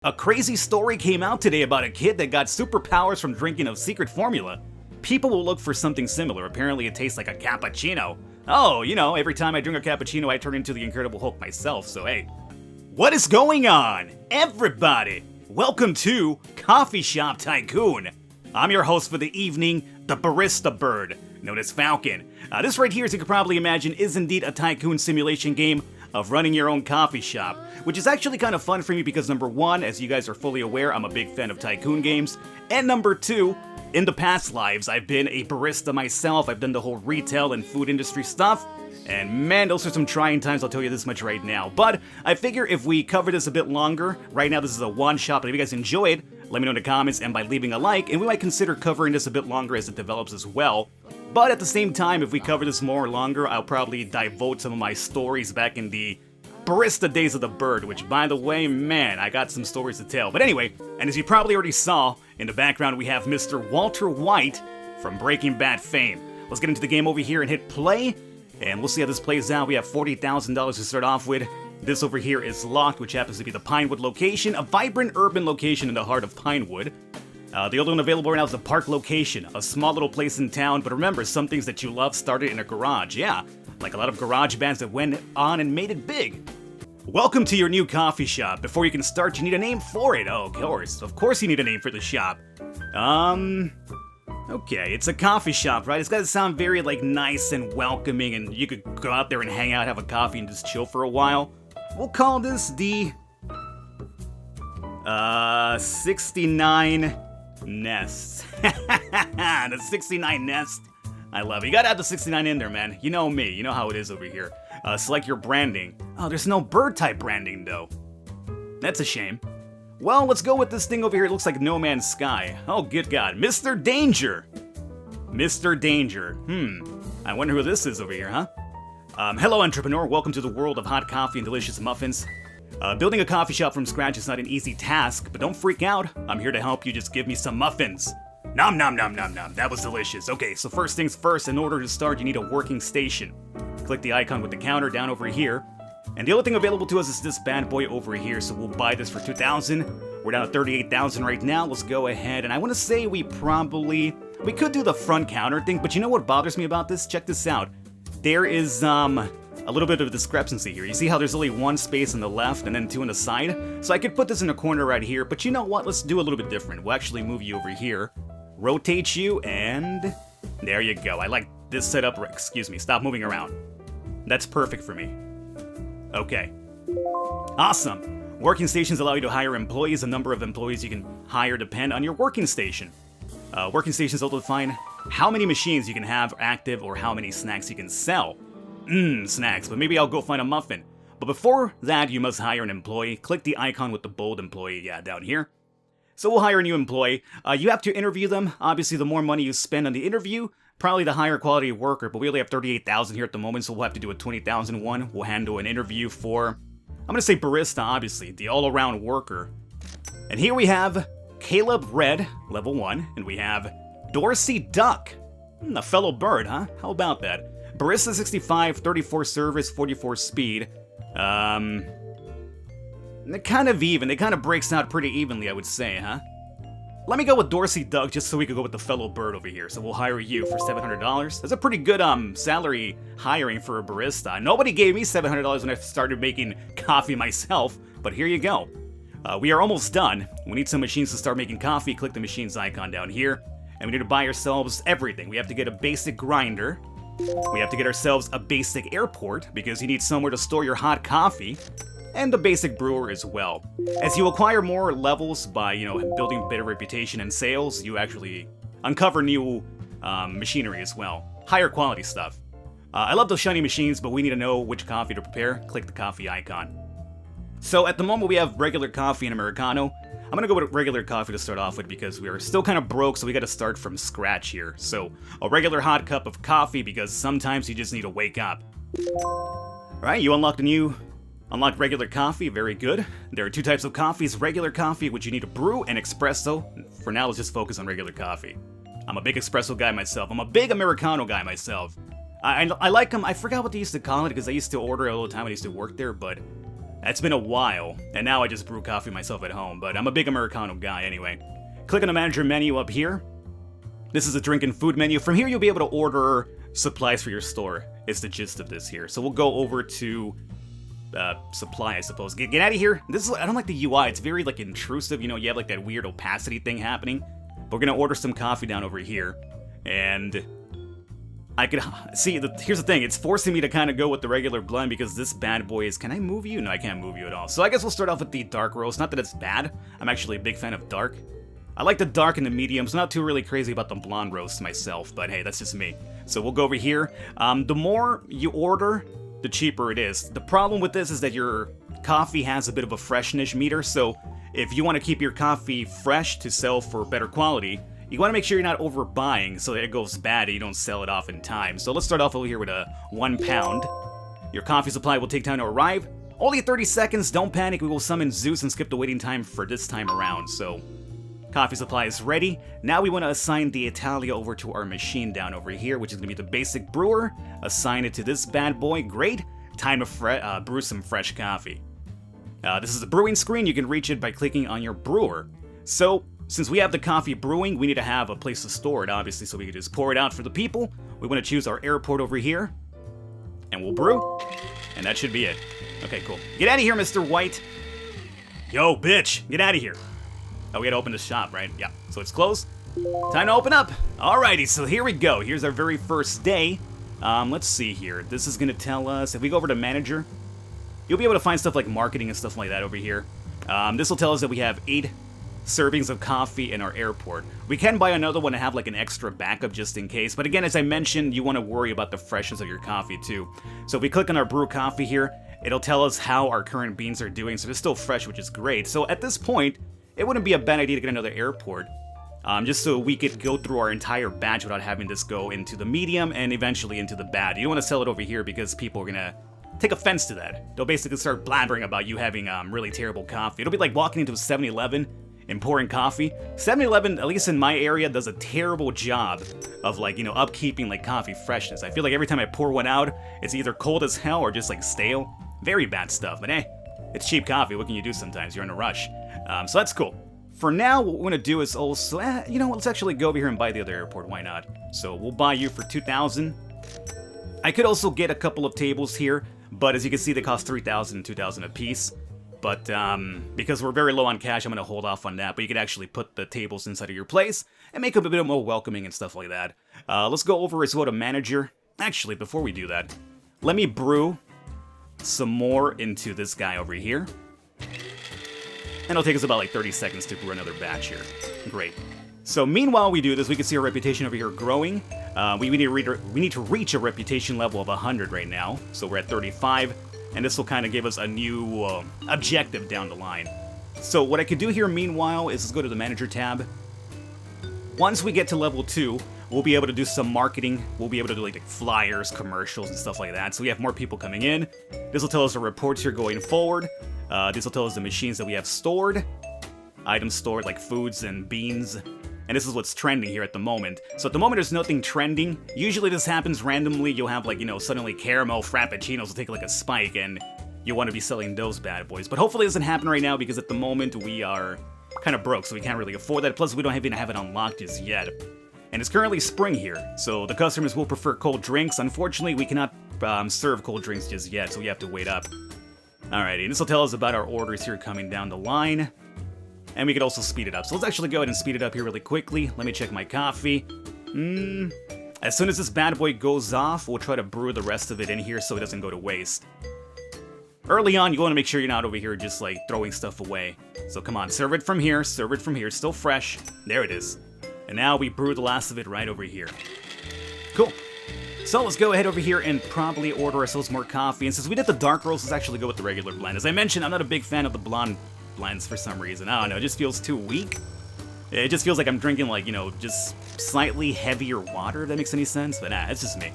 A crazy story came out today about a kid that got superpowers from drinking a secret formula. People will look for something similar. Apparently it tastes like a cappuccino. Oh, every time I drink a cappuccino I turn into the Incredible Hulk myself, so hey. What is going on, everybody? Welcome to Coffee Shop Tycoon. I'm your host for the evening, the barista bird, known as Falcon. This right here, as you can probably imagine, is indeed a tycoon simulation game of running your own coffee shop, which is actually kind of fun for me because number one, as you guys are fully aware, I'm a big fan of tycoon games, and number two, in the past lives, I've been a barista myself. I've done the whole retail and food industry stuff, and man, those are some trying times, I'll tell you this much right now. But I figure if we cover this a bit longer, right now this is a one-shot, but if you guys enjoyed, let me know in the comments and by leaving a like, and we might consider covering this a bit longer as it develops as well. But at the same time, if we cover this more or longer, I'll probably devote some of my stories back in the barista days of the bird, which by the way, man, I got some stories to tell. But anyway, and as you probably already saw, in the background we have Mr. Walter White from Breaking Bad fame. Let's get into the game over here and hit play, and we'll see how this plays out. We have $40,000 to start off with. This over here is locked, which happens to be the Pinewood location, a vibrant urban location in the heart of Pinewood. The other one available right now is the Park location, a small little place in town, but remember, some things that you love started in a garage, yeah, like a lot of garage bands that went on and made it big. Welcome to your new coffee shop. Before you can start, you need a name for it. Oh, of course you need a name for the shop. Okay, it's a coffee shop, right? It's gotta sound very, nice and welcoming, and you could go out there and hang out, have a coffee, and just chill for a while. We'll call this the 69 Nests. The 69 Nest. I love it. You gotta have the 69 in there, man. You know me. You know how it is over here. Select your branding. Oh, there's no bird type branding, though. That's a shame. Well, let's go with this thing over here. It looks like No Man's Sky. Oh, good God. Mr. Danger. Mr. Danger. I wonder who this is over here, huh? Hello, entrepreneur. Welcome to the world of hot coffee and delicious muffins. Building a coffee shop from scratch is not an easy task, but don't freak out. I'm here to help you. Just give me some muffins. Nom nom nom nom nom. That was delicious. Okay, so first things first, in order to start, you need a working station. Click the icon with the counter down over here. And the only thing available to us is this bad boy over here, so we'll buy this for $2,000. We're down at $38,000 right now. Let's go ahead, and I want to say we could do the front counter thing, but you know what bothers me about this? Check this out. There is, a little bit of a discrepancy here. You see how there's only one space on the left and then two on the side? So I could put this in a corner right here, but you know what? Let's do a little bit different. We'll actually move you over here, rotate you, and there you go. I like this setup. Excuse me, stop moving around. That's perfect for me. Okay. Awesome. Working stations allow you to hire employees. The number of employees you can hire depend on your working station. Working stations also define how many machines you can have active or how many snacks you can sell. Snacks, but maybe I'll go find a muffin. But before that, you must hire an employee. Click the icon with the bold employee, down here. So we'll hire a new employee. You have to interview them. Obviously, the more money you spend on the interview, probably the higher quality worker, but we only have $38,000 here at the moment, so we'll have to do a $20,000 one. We'll handle an interview for, I'm gonna say barista, obviously, the all-around worker. And here we have Caleb Red, level 1, and we have Dorsey Duck, a fellow bird, huh? How about that? Barista 65, 34 service, 44 speed. They're kind of even. It kind of breaks out pretty evenly, I would say, huh? Let me go with Dorsey Duck just so we can go with the fellow bird over here. So we'll hire you for $700. That's a pretty good salary hiring for a barista. Nobody gave me $700 when I started making coffee myself, but here you go. We are almost done. We need some machines to start making coffee. Click the machines icon down here. And we need to buy ourselves everything. We have to get a basic grinder. We have to get ourselves a basic airport, because you need somewhere to store your hot coffee, and a basic brewer as well. As you acquire more levels by, building better reputation and sales, you actually uncover new machinery as well. Higher quality stuff. I love those shiny machines, but we need to know which coffee to prepare. Click the coffee icon. So at the moment we have regular coffee and Americano. I'm gonna go with regular coffee to start off with because we are still kind of broke, so we gotta start from scratch here. So, a regular hot cup of coffee because sometimes you just need to wake up. Alright, you unlocked regular coffee, very good. There are two types of coffees, regular coffee, which you need to brew, and espresso. For now, let's just focus on regular coffee. I'm a big espresso guy myself. I'm a big Americano guy myself. I like them. I forgot what they used to call it because I used to order it all the time when I used to work there, but It's been a while, and now I just brew coffee myself at home, but I'm a big Americano guy anyway. Click on the manager menu up here. This is a drink and food menu. From here, you'll be able to order supplies for your store. It's the gist of this here. So we'll go over to supply, I suppose. Get out of here. I don't like the UI. It's very like intrusive. You know, you have like that weird opacity thing happening. But we're gonna order some coffee down over here, and I could see. Here's the thing. It's forcing me to kind of go with the regular blend because this bad boy is. Can I move you? No, I can't move you at all. So I guess we'll start off with the dark roast. Not that it's bad. I'm actually a big fan of dark. I like the dark and the mediums. Not too really crazy about the blonde roast myself, but hey, that's just me. So we'll go over here. The more you order, the cheaper it is. The problem with this is that your coffee has a bit of a freshness meter, so if you want to keep your coffee fresh to sell for better quality, you want to make sure you're not overbuying so that it goes bad and you don't sell it off in time. So let's start off over here with a 1 pound. Your coffee supply will take time to arrive. Only 30 seconds, don't panic, we will summon Zeus and skip the waiting time for this time around, so coffee supply is ready. Now we want to assign the Italia over to our machine down over here, which is going to be the basic brewer. Assign it to this bad boy. Great. Time to brew some fresh coffee. This is the brewing screen. You can reach it by clicking on your brewer. So, since we have the coffee brewing, we need to have a place to store it, obviously, so we can just pour it out for the people. We want to choose our airport over here, and we'll brew. And that should be it. Okay, cool. Get out of here, Mr. White. Yo, bitch. Get out of here. Oh, we gotta open the shop, right? Yeah, so it's closed. Time to open up. Alrighty, so here we go. Here's our very first day. Let's see here. This is gonna tell us, if we go over to manager, you'll be able to find stuff like marketing and stuff like that over here. This will tell us that we have 8 servings of coffee in our airport. We can buy another one and have like an extra backup just in case. But again, as I mentioned, you want to worry about the freshness of your coffee too. So if we click on our brew coffee here, it'll tell us how our current beans are doing. So they're still fresh, which is great. So at this point, it wouldn't be a bad idea to get another airport, just so we could go through our entire batch without having this go into the medium and eventually into the bad. You don't want to sell it over here because people are going to take offense to that. They'll basically start blabbering about you having really terrible coffee. It'll be like walking into a 7-Eleven and pouring coffee. 7-Eleven, at least in my area, does a terrible job of like, you know, upkeeping like coffee freshness. I feel like every time I pour one out, it's either cold as hell or just like stale. Very bad stuff, but hey, it's cheap coffee. What can you do sometimes? You're in a rush. So that's cool. For now, what we're going to do is also, you know what, let's actually go over here and buy the other airport. Why not? So we'll buy you for 2,000. I could also get a couple of tables here, but as you can see, they cost 3,000 and 2,000 a piece. But because we're very low on cash, I'm going to hold off on that. But you could actually put the tables inside of your place and make them a bit more welcoming and stuff like that. Let's go over as well to manager. Actually, before we do that, let me brew some more into this guy over here. And it'll take us about like 30 seconds to brew another batch here. Great. So meanwhile we do this, we can see our reputation over here growing. We need to reach a reputation level of 100 right now. So we're at 35, and this will kind of give us a new objective down the line. So what I could do here meanwhile is let's go to the manager tab. Once we get to level 2, we'll be able to do some marketing. We'll be able to do like flyers, commercials, and stuff like that. So we have more people coming in. This will tell us the reports here going forward. This will tell us the machines that we have stored. Items stored like foods and beans. And this is what's trending here at the moment. So at the moment there's nothing trending. Usually this happens randomly. You'll have like, you know, suddenly caramel frappuccinos will take like a spike and you want to be selling those bad boys. But hopefully it doesn't happen right now because at the moment we are kind of broke, so we can't really afford that. Plus we don't even have it unlocked just yet. And it's currently spring here, so the customers will prefer cold drinks. Unfortunately, we cannot serve cold drinks just yet, so we have to wait up. Alrighty, and this will tell us about our orders here coming down the line. And we could also speed it up. So let's actually go ahead and speed it up here really quickly. Let me check my coffee. As soon as this bad boy goes off, we'll try to brew the rest of it in here so it doesn't go to waste. Early on, you want to make sure you're not over here just like throwing stuff away. So come on, serve it from here, serve it from here. It's still fresh. There it is. And now we brew the last of it right over here. Cool. So let's go ahead over here and probably order ourselves more coffee. And since we did the dark roast, let's actually go with the regular blend. As I mentioned, I'm not a big fan of the blonde blends for some reason. I don't know, it just feels too weak. It just feels like I'm drinking like, you know, just slightly heavier water, if that makes any sense. But nah, it's just me.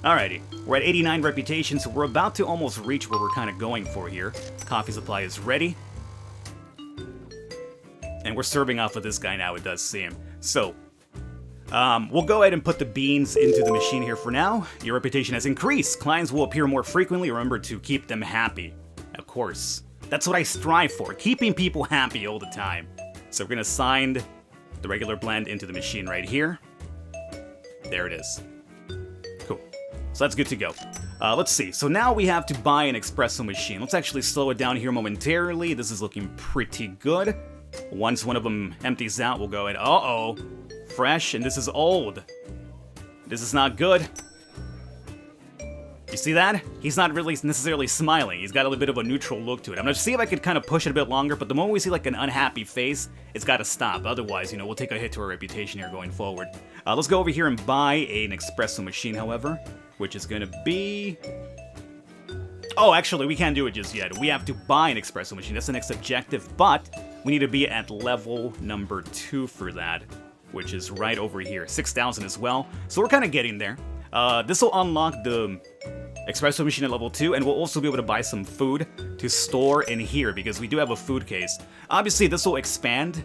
Alrighty, we're at 89 reputation, so we're about to almost reach where we're kind of going for here. Coffee supply is ready. And we're serving off of this guy now, it does seem. So, we'll go ahead and put the beans into the machine here for now. Your reputation has increased. Clients will appear more frequently. Remember to keep them happy. Of course. That's what I strive for, keeping people happy all the time. So we're gonna assign the regular blend into the machine right here. There it is. Cool. So that's good to go. Let's see. So now we have to buy an espresso machine. Let's actually slow it down here momentarily. This is looking pretty good. Once one of them empties out, we'll go in. Uh-oh. Fresh, and this is old. This is not good. You see that? He's not really necessarily smiling. He's got a little bit of a neutral look to it. I'm gonna see if I could kind of push it a bit longer, but the moment we see like an unhappy face, it's gotta stop. Otherwise, you know, we'll take a hit to our reputation here going forward. Let's go over here and buy an espresso machine, however, which is gonna be... Oh, actually, we can't do it just yet. We have to buy an espresso machine. That's the next objective, but we need to be at level number 2 for that, which is right over here. 6,000 as well. So we're kind of getting there. This will unlock the espresso machine at level 2, and we'll also be able to buy some food to store in here, because we do have a food case. Obviously, this will expand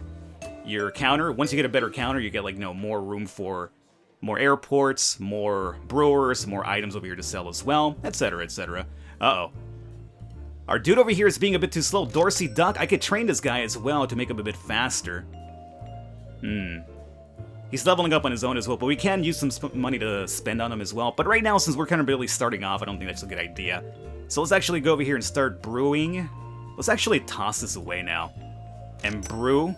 your counter. Once you get a better counter, you get, like, more room for more airports, more brewers, more items over here to sell as well, etc., etc. Uh-oh. Our dude over here is being a bit too slow. Dorsey Duck, I could train this guy as well to make him a bit faster. He's leveling up on his own as well, but we can use some money to spend on him as well. But right now, since we're kind of really starting off, I don't think that's a good idea. So let's actually go over here and start brewing. Let's actually toss this away now. And brew.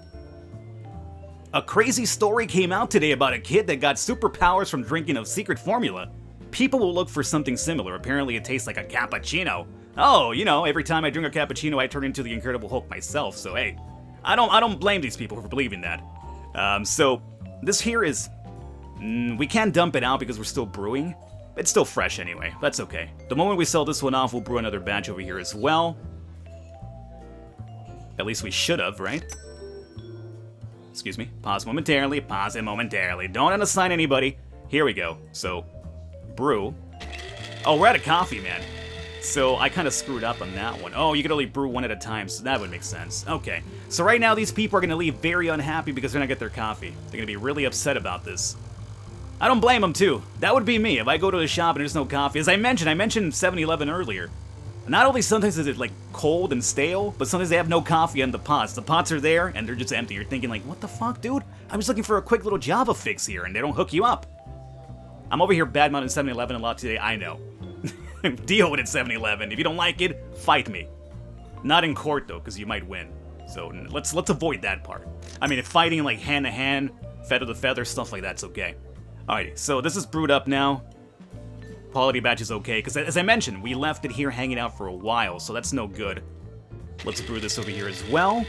A crazy story came out today about a kid that got superpowers from drinking a secret formula. People will look for something similar. Apparently it tastes like a cappuccino. Oh, you know, every time I drink a cappuccino, I turn into the Incredible Hulk myself. So hey, I don't blame these people for believing that. So this here is... we can't dump it out because we're still brewing. It's still fresh anyway. That's okay. The moment we sell this one off, we'll brew another batch over here as well. At least we should have, right? Excuse me. Pause momentarily. Pause it momentarily. Don't unassign anybody. Here we go. So, brew. Oh, we're out of coffee, man. So I kind of screwed up on that one. Oh, you could only brew one at a time, so that would make sense. Okay. So right now, these people are going to leave very unhappy because they're not going to get their coffee. They're going to be really upset about this. I don't blame them, too. That would be me if I go to the shop and there's no coffee. As I mentioned 7-Eleven earlier. Not only sometimes is it, like, cold and stale, but sometimes they have no coffee in the pots. The pots are there, and they're just empty. You're thinking, like, what the fuck, dude? I'm just looking for a quick little Java fix here, and they don't hook you up. I'm over here bad-mouthing 7-Eleven a lot today, I know. Deal with it, 7-Eleven. If you don't like it, fight me. Not in court, though, because you might win. So let's avoid that part. I mean, if fighting, like, hand-to-hand, feather-to-feather, stuff like that's okay. Alrighty, so this is brewed up now. Quality batch is okay, because as I mentioned, we left it here hanging out for a while, so that's no good. Let's brew this over here as well.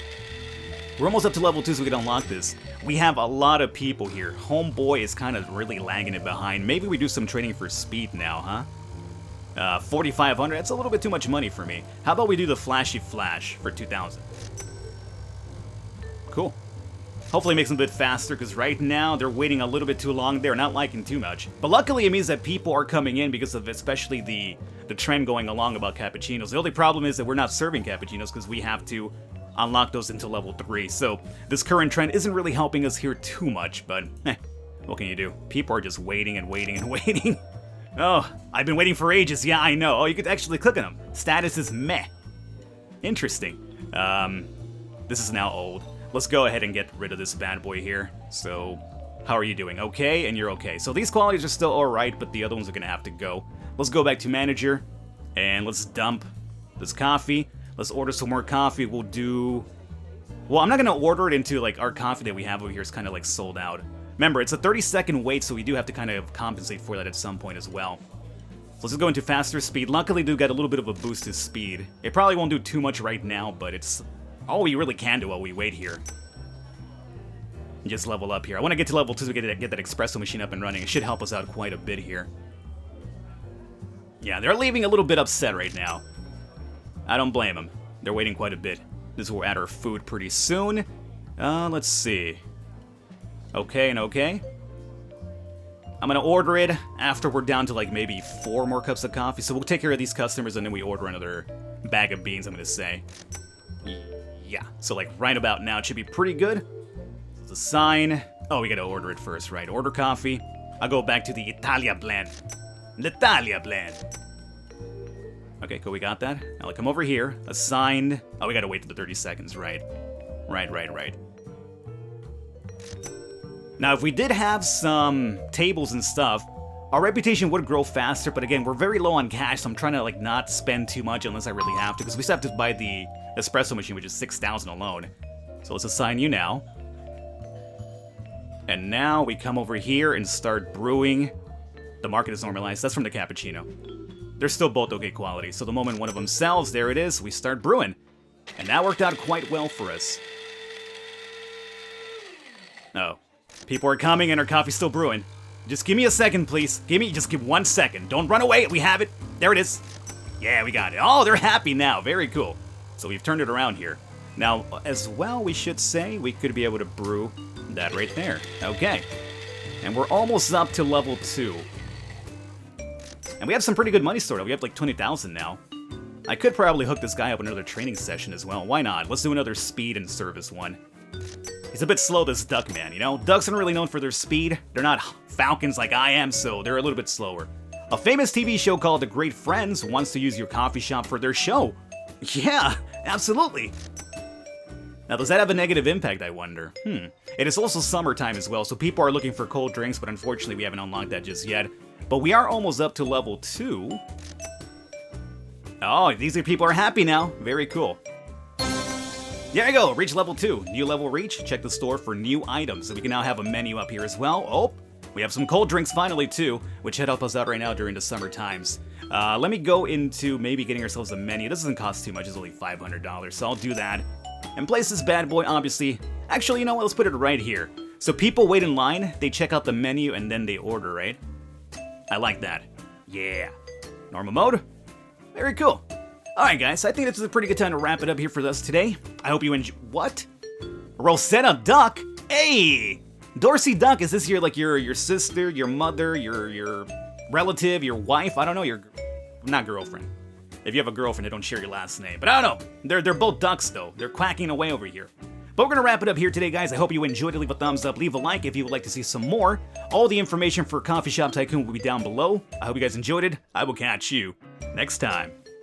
We're almost up to level 2, so we can unlock this. We have a lot of people here. Homeboy is kind of really lagging it behind. Maybe we do some training for speed now, huh? 4,500, that's a little bit too much money for me. How about we do the flashy flash for 2,000? Cool. Hopefully it makes them a bit faster, because right now they're waiting a little bit too long. They're not liking too much. But luckily it means that people are coming in because of especially the trend going along about cappuccinos. The only problem is that we're not serving cappuccinos because we have to unlock those into level 3. So this current trend isn't really helping us here too much, but what can you do? People are just waiting and waiting and waiting. Oh, I've been waiting for ages. Yeah, I know. Oh, you could actually click on them. Status is meh. Interesting. This is now old. Let's go ahead and get rid of this bad boy here. So, how are you doing? Okay, and you're okay. So these qualities are still alright, but the other ones are gonna have to go. Let's go back to manager, and let's dump this coffee. Let's order some more coffee. We'll do... Well, I'm not gonna order it into, like, our coffee that we have over here is kind of, like, sold out. Remember, it's a 30-second wait, so we do have to kind of compensate for that at some point as well. So let's just go into faster speed. Luckily, we do get a little bit of a boost to speed. It probably won't do too much right now, but it's all we really can do while we wait here. And just level up here. I want to get to level 2 so we get that espresso machine up and running. It should help us out quite a bit here. Yeah, they're leaving a little bit upset right now. I don't blame them. They're waiting quite a bit. This will add our food pretty soon. Let's see. Okay and okay. I'm gonna order it after we're down to like maybe 4 more cups of coffee. So we'll take care of these customers and then we order another bag of beans, I'm gonna say. Yeah, so like right about now it should be pretty good. It's a sign. Oh, we gotta order it first, right? Order coffee. I'll go back to the Italia blend. L'Italia blend. Okay, cool, we got that. Now come over here. Assigned. Oh, we gotta wait for the 30 seconds, right. Right. Now, if we did have some tables and stuff, our reputation would grow faster, but again, we're very low on cash, so I'm trying to, like, not spend too much unless I really have to, because we still have to buy the espresso machine, which is 6,000 alone. So let's assign you now. And now we come over here and start brewing. The market is normalized. That's from the Kappaccino. They're still both okay quality, so the moment one of them sells, there it is, we start brewing. And that worked out quite well for us. Oh. People are coming and our coffee's still brewing. Just give me a second, please. Just give 1 second. Don't run away. We have it. There it is. Yeah, we got it. Oh, they're happy now. Very cool. So we've turned it around here. Now, as well, we should say we could be able to brew that right there. Okay. And we're almost up to level 2. And we have some pretty good money stored up. We have like 20,000 now. I could probably hook this guy up with another training session as well. Why not? Let's do another speed and service one. He's a bit slow, this duck man, you know? Ducks aren't really known for their speed. They're not falcons like I am, so they're a little bit slower. A famous TV show called The Great Friends wants to use your coffee shop for their show. Yeah, absolutely. Now, does that have a negative impact, I wonder? It is also summertime as well, so people are looking for cold drinks, but unfortunately we haven't unlocked that just yet. But we are almost up to level 2. Oh, these people are happy now. Very cool. There you go, reach level 2. New level reach, check the store for new items. So we can now have a menu up here as well. Oh, we have some cold drinks finally too, which should help us out right now during the summer times. Let me go into maybe getting ourselves a menu. This doesn't cost too much, it's only $500, so I'll do that. And place this bad boy, obviously. Actually, you know what, let's put it right here. So people wait in line, they check out the menu, and then they order, right? I like that. Yeah. Normal mode? Very cool. Alright guys, I think this is a pretty good time to wrap it up here for us today. I hope you enjoy— What? Rosetta Duck? Hey! Dorsey Duck, is this your sister, your mother, your relative, your wife? I don't know, not girlfriend. If you have a girlfriend, they don't share your last name. But I don't know. They're both ducks though. They're quacking away over here. But we're gonna wrap it up here today, guys. I hope you enjoyed it. Leave a thumbs up, leave a like if you would like to see some more. All the information for Coffee Shop Tycoon will be down below. I hope you guys enjoyed it. I will catch you next time.